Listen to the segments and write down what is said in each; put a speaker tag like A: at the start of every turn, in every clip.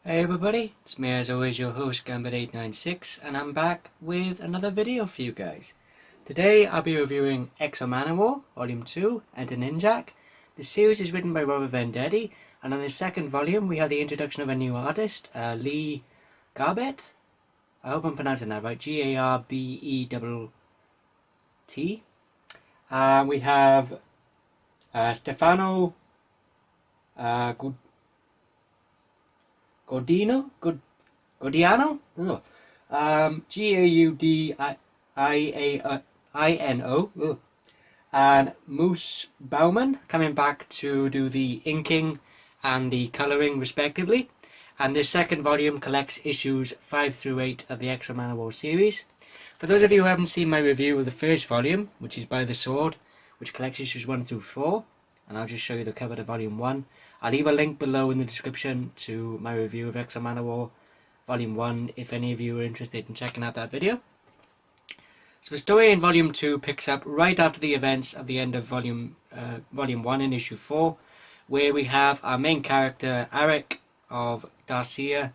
A: Hey everybody, it's me as always, your host Gambit896, and I'm back with another video for you guys. Today I'll be reviewing X-O Manowar Volume 2, Enter Ninjack. The series is written by Robert Venditti, and on the second volume we have the introduction of a new artist, Lee Garbett. I hope I'm pronouncing that right, G-A-R-B-E-T-T. We have Stefano Gaudiano? Gaudiano? And Moose Bauman coming back to do the inking and the colouring respectively. And this second volume collects issues 5 through 8 of the X-O Manowar series. For those of you who haven't seen my review of the first volume, which is By the Sword, which collects issues 1 through 4, and I'll just show you the cover to volume 1. I'll leave a link below in the description to my review of X-O Manowar Volume 1 if any of you are interested in checking out that video. So the story in Volume 2 picks up right after the events of the end of Volume 1 in issue 4, where we have our main character, Aric of Dacia,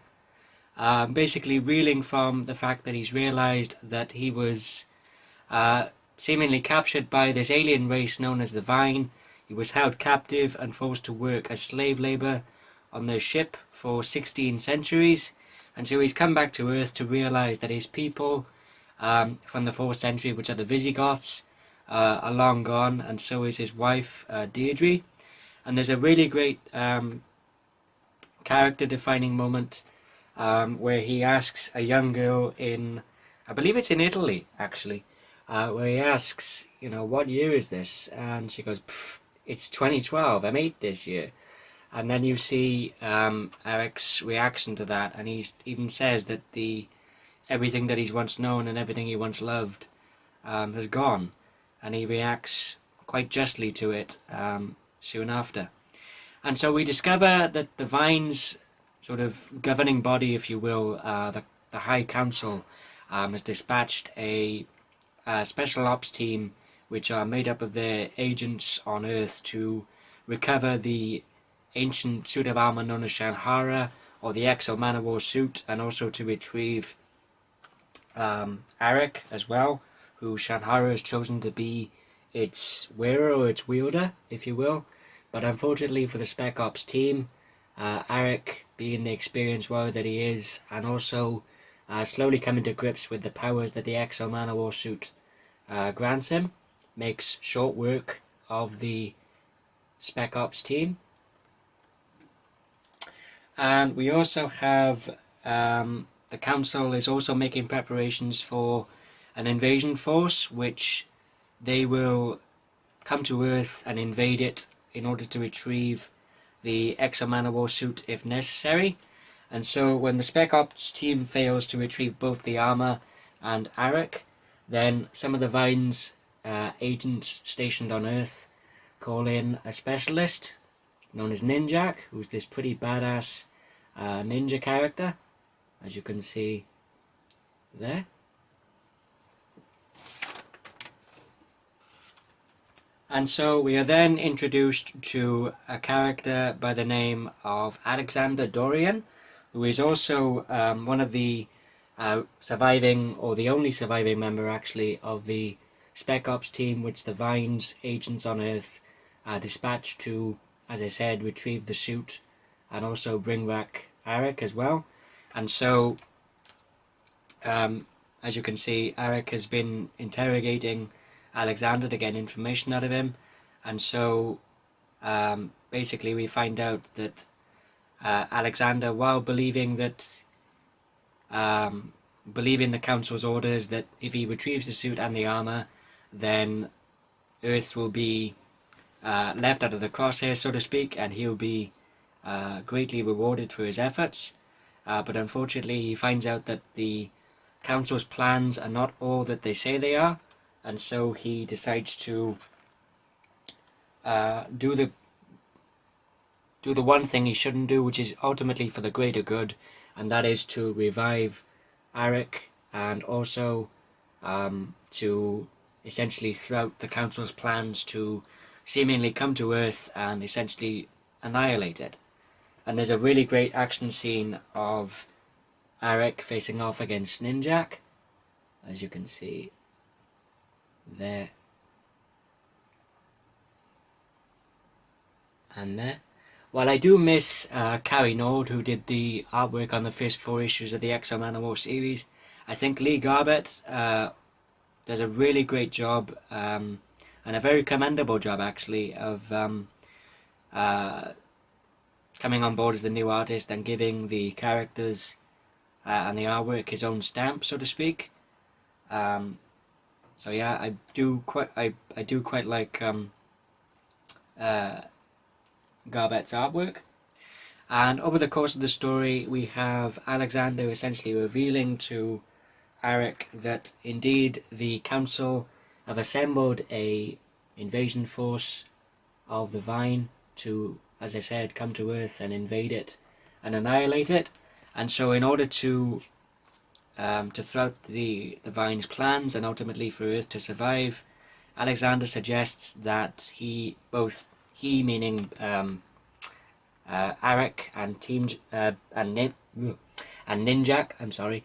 A: basically reeling from the fact that he's realised that he was seemingly captured by this alien race known as the Vine. He was held captive and forced to work as slave labour on their ship for 16 centuries, and so he's come back to Earth to realise that his people from the 4th century, which are the Visigoths, are long gone, and so is his wife Deirdre. And there's a really great character-defining moment where he asks a young girl in, I believe it's in Italy actually, where he asks, what year is this? And she goes, it's 2012, I'm 8 this year. And then you see Eric's reaction to that, and he even says that everything that he's once known and everything he once loved has gone, and he reacts quite justly to it soon after. And so we discover that the Vine's sort of governing body, if you will, the High Council, has dispatched a special ops team which are made up of their agents on Earth to recover the ancient suit of armour known as Shanhara, or the X-O Manowar suit, and also to retrieve Aric as well, who Shanhara has chosen to be its wearer or its wielder, if you will. But unfortunately for the Spec Ops team, Aric, being the experienced warrior that he is, and also slowly coming to grips with the powers that the X-O Manowar suit grants him, makes short work of the Spec Ops team. And we also have the Council is also making preparations for an invasion force, which they will come to Earth and invade it in order to retrieve the X-O Manowar suit if necessary. And so when the Spec Ops team fails to retrieve both the armour and Aric, then some of the Vine's agents stationed on Earth call in a specialist known as Ninjack, who's this pretty badass ninja character, as you can see there. And so we are then introduced to a character by the name of Alexander Dorian, who is also one of the surviving, or the only surviving member actually, of the Spec Ops team, which the Vine's agents on Earth dispatched to, as I said, retrieve the suit and also bring back Aric as well. And so, as you can see, Aric has been interrogating Alexander to get information out of him, and so basically we find out that Alexander, while believing the Council's orders that if he retrieves the suit and the armour, then Earth will be left out of the crosshairs, so to speak, and he'll be greatly rewarded for his efforts. But unfortunately he finds out that the Council's plans are not all that they say they are, and so he decides to do the one thing he shouldn't do, which is ultimately for the greater good, and that is to revive Aric, and also to essentially throughout the Council's plans to seemingly come to Earth and essentially annihilate it. And there's a really great action scene of Aric facing off against Ninjack, as you can see there and there. While I do miss Carrie Nord, who did the artwork on the first 4 issues of the X-O Manowar series, I think Lee Garbett does a really great job, and a very commendable job actually, of coming on board as the new artist and giving the characters and the artwork his own stamp, so to speak. So yeah, I do quite like Garbett's artwork. And over the course of the story, we have Alexander essentially revealing to Aric that indeed the council have assembled a invasion force of the Vine to, as I said, come to Earth and invade it and annihilate it. And so in order to thwart the Vine's plans and ultimately for Earth to survive, Alexander suggests that he meaning Aric and Ninjack, I'm sorry,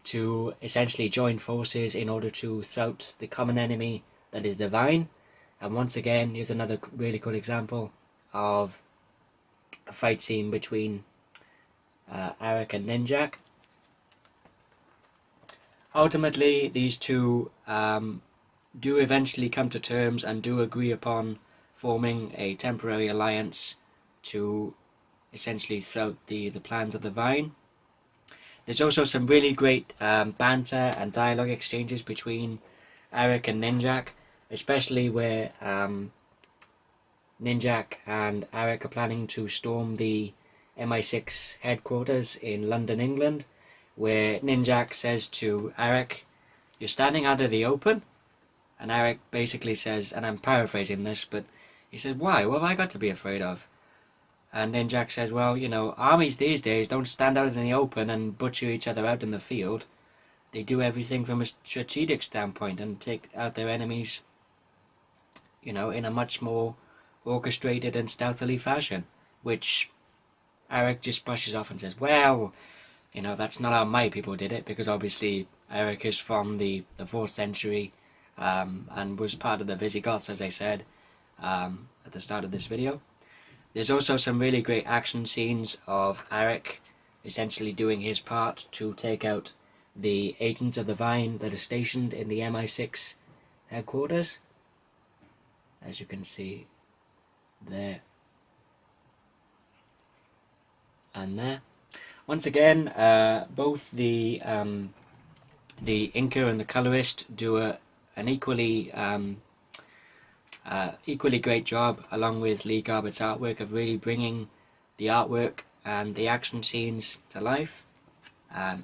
A: to essentially join forces in order to thwart the common enemy that is the Vine. And once again, here's another really cool example of a fight scene between Aric and Ninjack. Ultimately, these two do eventually come to terms and do agree upon forming a temporary alliance to essentially thwart the plans of the Vine. There's also some really great banter and dialogue exchanges between Aric and Ninjack, especially where Ninjack and Aric are planning to storm the MI6 headquarters in London, England, where Ninjack says to Aric, "You're standing out of the open?" And Aric basically says, and I'm paraphrasing this, but he says, "Why? What have I got to be afraid of?" And Ninjack says, "Well, you know, armies these days don't stand out in the open and butcher each other out in the field. They do everything from a strategic standpoint and take out their enemies, you know, in a much more orchestrated and stealthily fashion," which Aric just brushes off and says, "Well, you know, that's not how my people did it," because obviously Aric is from the 4th century and was part of the Visigoths, as I said at the start of this video. There's also some really great action scenes of Aric essentially doing his part to take out the agents of the Vine that are stationed in the MI6 headquarters, as you can see there and there. Once again, both the inker and the colorist do an equally great job, along with Lee Garbett's artwork, of really bringing the artwork and the action scenes to life,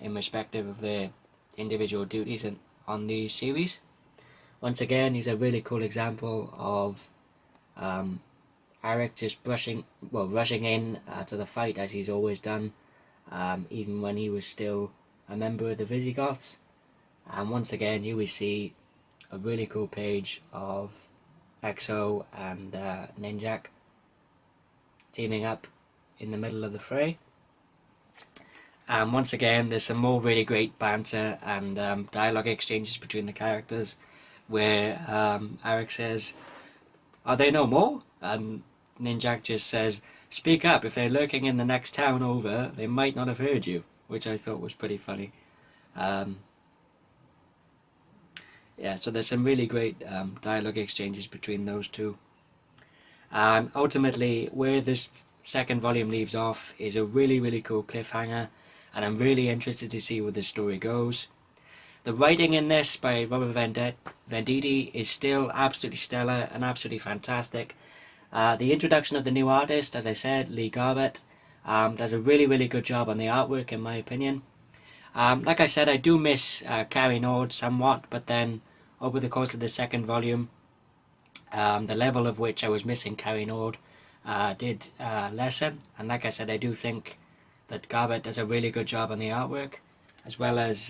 A: in respective of their individual duties on the series. Once again, he's a really cool example of Aric just rushing in to the fight, as he's always done, even when he was still a member of the Visigoths. And once again, here we see a really cool page of X-O and Ninjack teaming up in the middle of the fray. And once again, there's some more really great banter and dialogue exchanges between the characters, where Aric says, "Are there no more?" And Ninjack just says, "Speak up, if they're lurking in the next town over, they might not have heard you," which I thought was pretty funny. Yeah, so there's some really great dialogue exchanges between those two. And ultimately, where this second volume leaves off is a really, really cool cliffhanger, and I'm really interested to see where the story goes. The writing in this by Robert Venditti is still absolutely stellar and absolutely fantastic. The introduction of the new artist, as I said, Lee Garbett, does a really, really good job on the artwork, in my opinion. Like I said, I do miss Carrie Nord somewhat, but then over the course of the second volume, the level of which I was missing Carrie Nord did lessen. And like I said, I do think that Garbett does a really good job on the artwork, as well as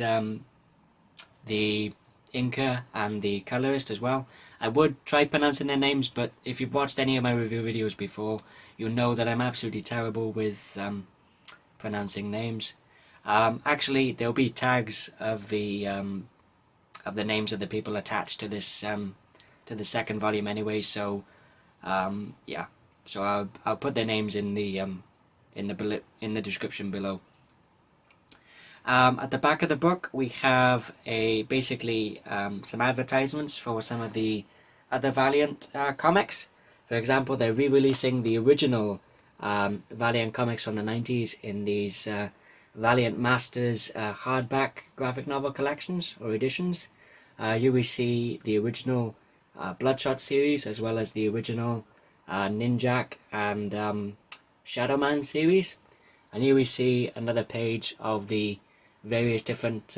A: the inker and the colorist as well. I would try pronouncing their names, but if you've watched any of my review videos before, you'll know that I'm absolutely terrible with pronouncing names. Actually, there'll be tags of the names of the people attached to this to the second volume anyway. So yeah, so I'll put their names in the description below. At the back of the book, we have basically some advertisements for some of the other Valiant comics. For example, they're re-releasing the original Valiant comics from the 90s in these Valiant Masters hardback graphic novel collections or editions. You will see the original Bloodshot series, as well as the original Ninjack and Shadow Man series. And here we see another page of the various different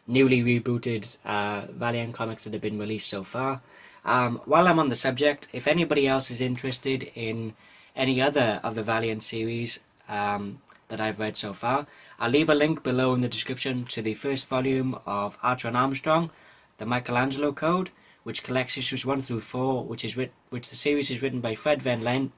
A: newly rebooted Valiant comics that have been released so far. While I'm on the subject, if anybody else is interested in any other of the Valiant series that I've read so far, I'll leave a link below in the description to the first volume of Archer and Armstrong, the Michelangelo Code, which collects issues 1 through 4, which the series is written by Fred Venditti,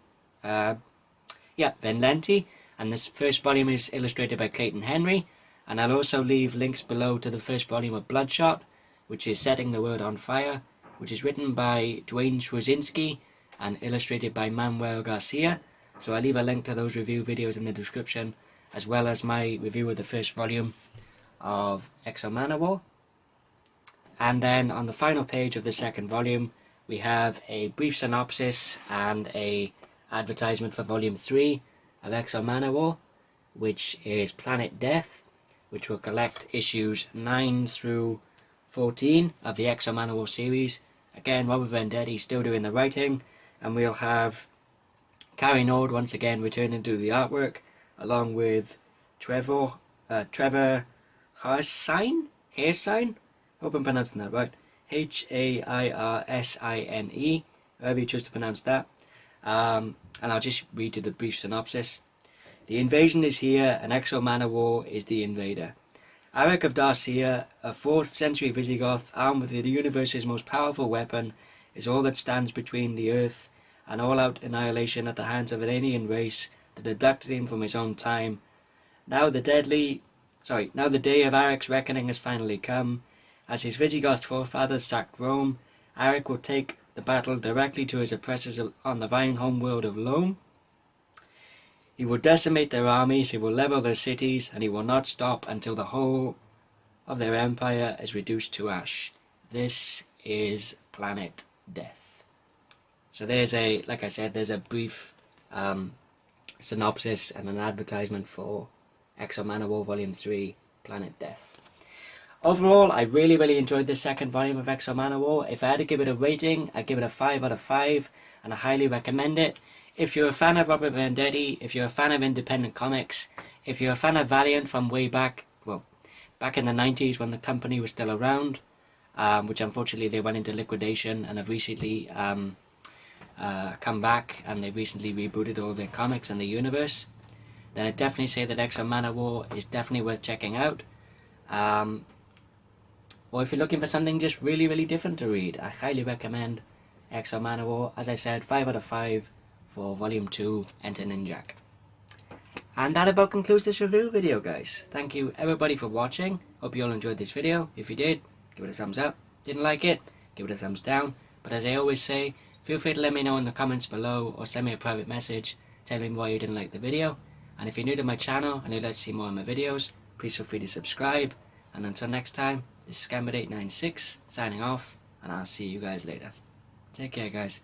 A: and this first volume is illustrated by Clayton Henry. And I'll also leave links below to the first volume of Bloodshot, which is Setting the World on Fire, which is written by Dwayne Schwazinski and illustrated by Manuel Garcia. So I'll leave a link to those review videos in the description, as well as my review of the first volume of X-O Manowar. And then on the final page of the second volume, we have a brief synopsis and a advertisement for volume 3 of X-O Manowar, which is Planet Death, which will collect issues 9 through 14 of the X-O Manowar series. Again, Robert Venditti still doing the writing, and we'll have Carrie Nord once again returning to do the artwork, along with Trevor Hairsine? Hope I'm pronouncing that right. Hairsine, however you choose to pronounce that. And I'll just read you the brief synopsis. The invasion is here, and X-O Manowar is the invader. Aric of Dacia, a 4th century Visigoth armed with the universe's most powerful weapon, is all that stands between the Earth and all-out annihilation at the hands of an alien race that abducted him from his own time. Now the day of Aric's reckoning has finally come. As his Visigoth forefathers sacked Rome, Aric will take the battle directly to his oppressors on the vine homeworld of Loam. He will decimate their armies, he will level their cities, and he will not stop until the whole of their empire is reduced to ash. This is Planet Death. So there's like I said, there's a brief synopsis and an advertisement for X-O Manowar Volume 3, Planet Death. Overall, I really enjoyed this second volume of X-O Manowar. If I had to give it a rating, I'd give it a 5 out of 5, and I highly recommend it. If you're a fan of Robert Venditti, if you're a fan of independent comics, if you're a fan of Valiant from way back, well, back in the 90s when the company was still around, which unfortunately they went into liquidation and have recently come back, and they've recently rebooted all their comics and the universe, then I'd definitely say that X-O Manowar is definitely worth checking out. Or if you're looking for something just really different to read, I highly recommend X-O Manowar. As I said, 5 out of 5 for Volume 2, Enter Ninjack. And that about concludes this review video, guys. Thank you everybody for watching. Hope you all enjoyed this video. If you did, give it a thumbs up. Didn't like it, give it a thumbs down. But as I always say, feel free to let me know in the comments below, or send me a private message telling me why you didn't like the video. And if you're new to my channel and you'd like to see more of my videos, please feel free to subscribe. And until next time, this is Gambit896 signing off, and I'll see you guys later. Take care, guys.